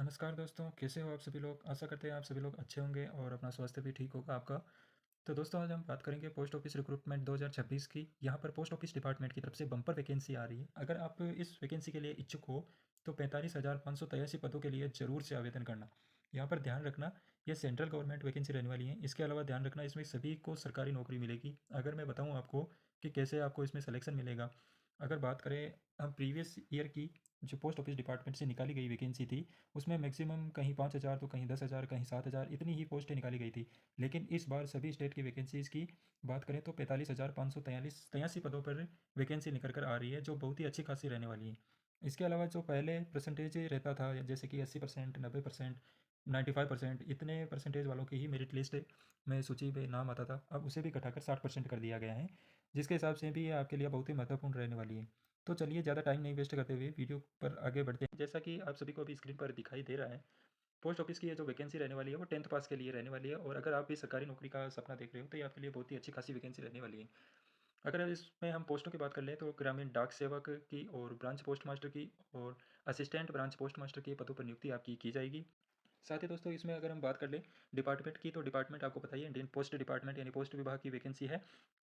नमस्कार दोस्तों, कैसे हो आप सभी लोग? आशा करते हैं आप सभी लोग अच्छे होंगे और अपना स्वास्थ्य भी ठीक होगा आपका। तो दोस्तों आज हम बात करेंगे पोस्ट ऑफिस रिक्रूटमेंट 2026 की। यहाँ पर पोस्ट ऑफिस डिपार्टमेंट की तरफ से बम्पर वैकेंसी आ रही है। अगर आप इस वैकेंसी के लिए इच्छुक हो तो 45,583 पदों के लिए ज़रूर से आवेदन करना। यहाँ पर ध्यान रखना, ये सेंट्रल गवर्नमेंट वैकेंसी रहने वाली है। इसके अलावा ध्यान रखना, इसमें सभी को सरकारी नौकरी मिलेगी। अगर मैं बताऊँ आपको कि कैसे आपको इसमें सिलेक्शन मिलेगा, अगर बात करें हम प्रीवियस ईयर की जो पोस्ट ऑफिस डिपार्टमेंट से निकाली गई वैकेंसी थी, उसमें मैक्सिमम कहीं 5,000 तो कहीं 10,000 कहीं 7,000 इतनी ही पोस्टें निकाली गई थी। लेकिन इस बार सभी स्टेट की वैकेंसीज़ की बात करें तो 45,543 पदों पर वैकेंसी निकल कर आ रही है, जो बहुत ही अच्छी खासी रहने वाली है। इसके अलावा जो पहले परसेंटेज रहता था, जैसे कि 80%, 90%, 95% इतने परसेंटेज वालों की ही मेरिट लिस्ट में सूची में नाम आता था, अब उसे भी घटाकर 60% कर दिया गया है, जिसके हिसाब से भी ये आपके लिए बहुत ही महत्वपूर्ण रहने वाली है। तो चलिए ज़्यादा टाइम नहीं वेस्ट करते हुए वीडियो पर आगे बढ़ते हैं। जैसा कि आप सभी को अभी स्क्रीन पर दिखाई दे रहा है, पोस्ट ऑफिस की ये जो वैकेंसी रहने वाली है वो 10th पास के लिए रहने वाली है, और अगर आप भी सरकारी नौकरी का सपना देख रहे हो तो ये आपके लिए बहुत ही अच्छी खासी वैकेंसी रहने वाली है। अगर इसमें हम पोस्टों की बात कर लें तो ग्रामीण डाक सेवक की और ब्रांच पोस्ट मास्टर की और असिस्टेंट ब्रांच पोस्ट मास्टर के पदों पर नियुक्ति आपकी की जाएगी। साथ ही दोस्तों इसमें अगर हम बात कर लें डिपार्टमेंट की, तो डिपार्टमेंट आपको पता ही है, इंडियन पोस्ट डिपार्टमेंट यानी पोस्ट विभाग की वैकेंसी है।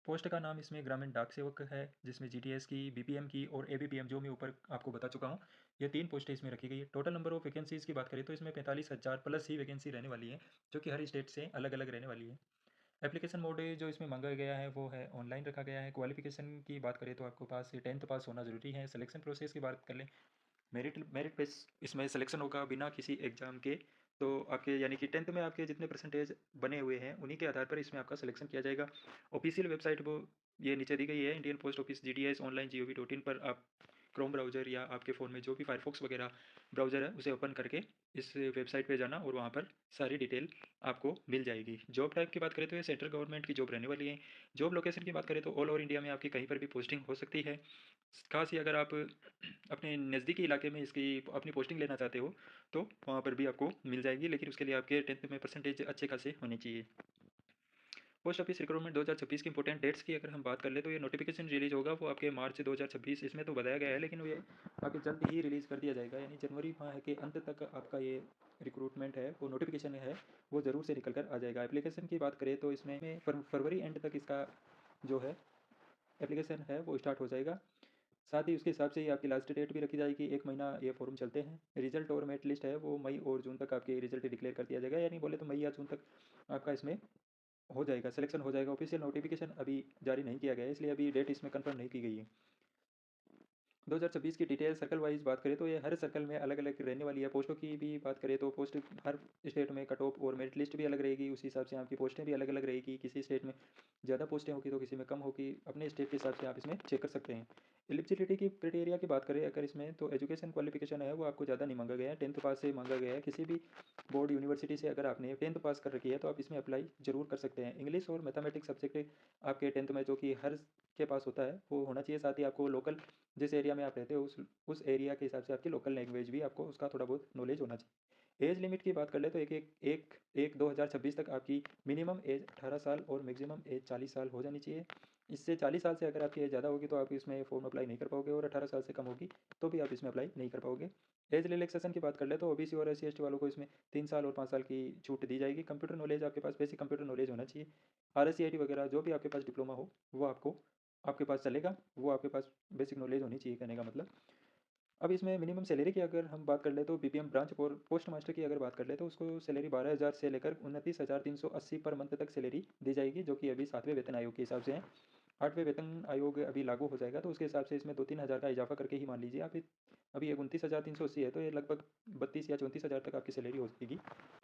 पोस्ट का नाम इसमें ग्रामीण डाक सेवक है, जिसमें जीटीएस की, बीपीएम की और एबीपीएम जो मैं ऊपर आपको बता चुका हूँ, ये 3 पोस्टें इसमें रखी गई है। टोटल नंबर ऑफ वैकेंसीज़ की बात करें तो इसमें 45,000 प्लस ही वैकेंसी रहने वाली है, जो कि हर स्टेट से अलग अलग रहने वाली है। एप्लीकेशन मोड जो इसमें मांगा गया है वो है ऑनलाइन रखा गया है। क्वालिफिकेशन की बात करें तो आपके पास 10th पास होना ज़रूरी है। सिलेक्शन प्रोसेस की बात कर लें, मेरिट मेरिट बेस इसमें सिलेक्शन होगा बिना किसी एग्जाम के। तो आपके यानी कि 10th में आपके जितने परसेंटेज बने हुए हैं उन्हीं के आधार पर इसमें आपका सिलेक्शन किया जाएगा। ऑफिशियल वेबसाइट वो ये नीचे दी गई है, Indian post office GDS online GOV.in पर आप क्रोम ब्राउज़र या आपके फ़ोन में जो भी फायरफॉक्स वगैरह ब्राउज़र है उसे ओपन करके इस वेबसाइट पे जाना और वहाँ पर सारी डिटेल आपको मिल जाएगी। जॉब टाइप की बात करें तो ये सेंट्रल गवर्नमेंट की जॉब रहने वाली है। जॉब लोकेशन की बात करें तो ऑल ओवर इंडिया में आपकी कहीं पर भी पोस्टिंग हो सकती है। खास ही अगर आप अपने नज़दीकी इलाके में इसकी अपनी पोस्टिंग लेना चाहते हो तो वहाँ पर भी आपको मिल जाएगी, लेकिन उसके लिए आपके 10th में परसेंटेज अच्छे खासे होने चाहिए। पोस्ट ऑफिस रिक्रूटमेंट 2026 की इंपॉर्टेंट डेट्स की अगर हम बात कर ले तो ये नोटिफिकेशन रिलीज होगा वो आपके मार्च 2026 इसमें तो बताया गया है, लेकिन ये आपके जल्द ही रिलीज़ कर दिया जाएगा, यानी जनवरी माह के अंत तक आपका ये रिक्रूटमेंट है वो नोटिफिकेशन है वो ज़रूर से निकल कर आ जाएगा। एप्लीकेशन की बात करें तो इसमें फरवरी एंड तक इसका जो है एप्लीकेशन है वो स्टार्ट हो जाएगा। साथ ही उसके हिसाब से ही आपकी लास्ट डेट भी रखी जाएगी, 1 महीना ये फॉर्म चलते हैं। रिजल्ट और मेरिट लिस्ट है वो मई और जून तक आपके रिजल्ट डिक्लेयर कर दिया जाएगा, यानी बोले तो मई या जून तक आपका इसमें हो जाएगा, सिलेक्शन हो जाएगा। ऑफिशियल नोटिफिकेशन अभी जारी नहीं किया गया है, इसलिए अभी डेट इसमें कंफर्म नहीं की गई है। 2026 की डिटेल सर्कल वाइज बात करें तो ये हर सर्कल में अलग अलग रहने वाली है। पोस्टों की भी बात करें तो पोस्ट हर स्टेट में कट ऑफ और मेरिट लिस्ट भी अलग रहेगी, उसी हिसाब से आपकी पोस्टें भी अलग अलग रहेगी। किसी स्टेट में ज़्यादा पोस्टें होगी तो किसी में कम होगी, अपने स्टेट के हिसाब से आप इसमें चेक कर सकते हैं। एलिजिबिलिटी की क्राइटेरिया की बात करें अगर इसमें, तो एजुकेशन क्वालिफिकेशन है वो आपको ज़्यादा नहीं मांगा गया है, 10th पास से मांगा गया है। किसी भी बोर्ड यूनिवर्सिटी से अगर आपने 10th पास कर रखी है तो आप इसमें अप्लाई जरूर कर सकते हैं। इंग्लिश और मैथमेटिक्स सब्जेक्ट आपके 10th में जो कि हर के पास होता है वो होना चाहिए। साथ ही आपको लोकल जिस एरिया में आप रहते हो उस एरिया के हिसाब से आपकी लोकल लैंग्वेज भी आपको उसका थोड़ा बहुत नॉलेज होना चाहिए। एज लिमिट की बात कर ले तो एक एक एक एक 2026 तक आपकी मिनिमम एज 18 साल और मैक्सिमम एज 40 साल हो जानी चाहिए। इससे 40 साल से अगर आपकी एज ज़्यादा होगी तो आप इसमें फॉर्म अप्लाई नहीं कर पाओगे, और 18 साल से कम होगी तो भी आप इसमें अप्लाई नहीं कर पाओगे। एज रिलैक्सेशन की बात कर ले तो ओबीसी और SC/ST वालों को इसमें 3 साल और 5 साल की छूट दी जाएगी। कंप्यूटर नॉलेज आपके पास बेसिक कंप्यूटर नॉलेज होना चाहिए। RSCIT वगैरह जो भी आपके पास डिप्लोमा हो वो आपको आपके पास चलेगा, वो आपके पास बेसिक नॉलेज होनी चाहिए कहने का मतलब। अब इसमें मिनिमम सैलरी की अगर हम बात कर ले तो बीपीएम ब्रांच और पोस्ट मास्टर की अगर बात कर ले तो उसको सैलरी 12,000 से लेकर 29,380 पर मंथ तक सैलरी दी जाएगी, जो कि अभी 7वें वेतन आयोग के हिसाब से है। 8वें वेतन आयोग अभी लागू हो जाएगा तो उसके हिसाब से इसमें 2-3 हज़ार का इजाफा करके ही मान लीजिए आप। अभी ये 29,380 है तो ये लगभग 32 या 34 हज़ार तक आपकी सैलरी हो जाएगी।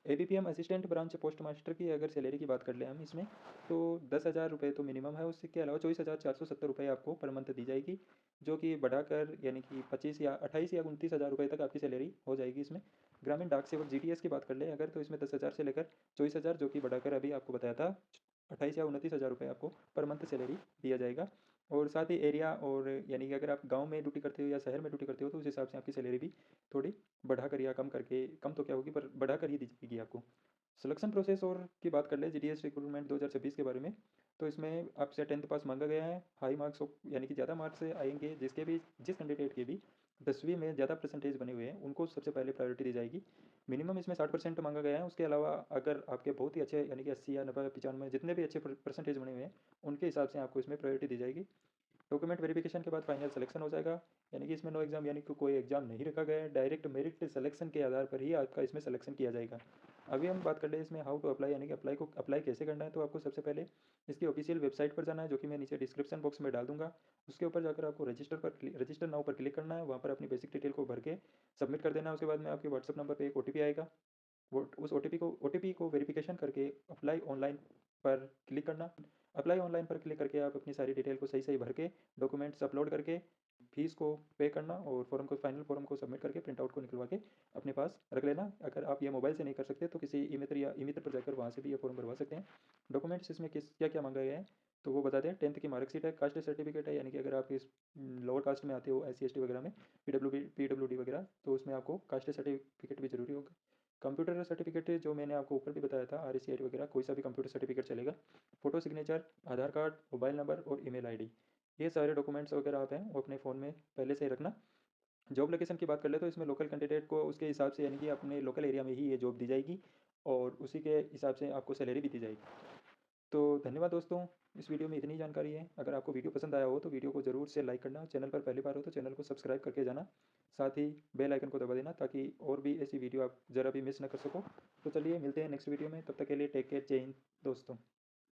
ABPM assistant branch post master की अगर सैलरी की बात कर ले हम इसमें, तो 10,000 रुपये तो मिनिमम है, उसके अलावा 24,470 रुपये आपको पर मंथ दी जाएगी, जो कि बढ़ाकर यानी कि 25 या 28 या 29 हज़ार रुपये तक आपकी सैलरी हो जाएगी इसमें। ग्रामीण डाक सेवक जीटीएस की बात कर ले अगर, तो इसमें 10,000 से लेकर 24,000, जो कि बढ़ाकर अभी आपको बताया था 28 या 29 हज़ार रुपये आपको पर मंथ सैलरी दिया जाएगा। और साथ ही एरिया और यानी कि अगर आप गांव में ड्यूटी करते हो या शहर में ड्यूटी करते हो तो उस हिसाब से आपकी सैलरी भी थोड़ी बढ़ाकर या कम करके, कम तो क्या होगी पर बढ़ाकर ही दी जाएगी आपको। सिलेक्शन प्रोसेस और की बात कर ले जीडीएस रिक्रूटमेंट 2026 के बारे में, तो इसमें आपसे 10th पास मांगा गया है। हाई मार्क्स यानी कि ज़्यादा मार्क्स आएंगे जिसके भी, जिस कैंडिडेट के भी 10वीं में ज़्यादा परसेंटेज बने हुए हैं, उनको सबसे पहले प्रायोरिटी दी जाएगी। मिनिमम इसमें 60% माँगा गया है, उसके अलावा अगर आपके बहुत ही अच्छे यानी कि 80 या 90 95 जितने भी अच्छे परसेंटेज बने हुए हैं, उनके हिसाब से आपको इसमें प्रायोरिटी दी जाएगी। डॉक्यूमेंट वेरिफिकेशन के बाद फाइनल सिलेक्शन हो जाएगा, यानी कि इसमें नो एग्ज़ाम यानी कि कोई एग्ज़ाम नहीं रखा गया है, डायरेक्ट मेरिट सिलेक्शन के आधार पर ही आपका इसमें सिलेक्शन किया जाएगा। अभी हम बात कर लें इसमें हाउ टू अप्लाई, यानी कि अप्लाई कैसे करना है। तो आपको सबसे पहले इसकी ऑफिशियल वेबसाइट पर जाना है, जो कि मैं नीचे डिस्क्रिप्शन बॉक्स में डाल दूंगा। उसके ऊपर जाकर आपको रजिस्टर नाउ पर क्लिक करना है, वहाँ पर अपनी बेसिक डिटेल को भर के सबमिट कर देना है। उसके बाद में आपके व्हाट्सअप नंबर पर एक OTP आएगा, वो उस OTP को वेरिफिकेशन करके अप्लाई ऑनलाइन पर क्लिक करना। अप्लाई ऑनलाइन पर क्लिक करके आप अपनी सारी डिटेल को सही सही भर के डॉक्यूमेंट्स अपलोड करके फीस को पे करना और फाइनल फॉर्म को सबमिट करके प्रिंट आउट को निकलवा के अपने पास रख लेना। अगर आप ये मोबाइल से नहीं कर सकते तो किसी ई मित्र पर जाकर वहाँ से भी ये फॉर्म भरवा सकते हैं। डॉक्यूमेंट्स इसमें किस क्या क्या मांगा गया है तो वो बता दें। 10th की मार्कशीट है, कास्ट सर्टिफिकेट है, यानी कि अगर आप इस लोअर कास्ट में आते हो, SC ST वगैरह में, PWD वगैरह, तो उसमें आपको कास्ट सर्टिफिकेट भी ज़रूरी होगा। कंप्यूटर सर्टिफिकेट जो मैंने आपको ऊपर भी बताया था, RACIT वगैरह, कोई सा भी कंप्यूटर सर्टिफिकेट चलेगा। फोटो सिग्नेचर, आधार कार्ड, मोबाइल नंबर और ईमेल आईडी, ये सारे डॉक्यूमेंट्स वगैरह आप हैं वो अपने फ़ोन में पहले से ही रखना। जॉब लोकेशन की बात कर ले तो इसमें लोकल कैंडिडेट को उसके हिसाब से, यानी कि अपने लोकल एरिया में ही ये जॉब दी जाएगी और उसी के हिसाब से आपको सैलरी भी दी जाएगी। तो धन्यवाद दोस्तों, इस वीडियो में इतनी जानकारी है। अगर आपको वीडियो पसंद आया हो तो वीडियो को ज़रूर से लाइक करना, चैनल पर पहली बार हो तो चैनल को सब्सक्राइब करके जाना, साथ ही बेल आइकन को दबा देना ताकि और भी ऐसी वीडियो आप ज़रा भी मिस ना कर सको। तो चलिए मिलते हैं नेक्स्ट वीडियो में, तब तक के लिए टेक केयर, जय हिंद दोस्तों।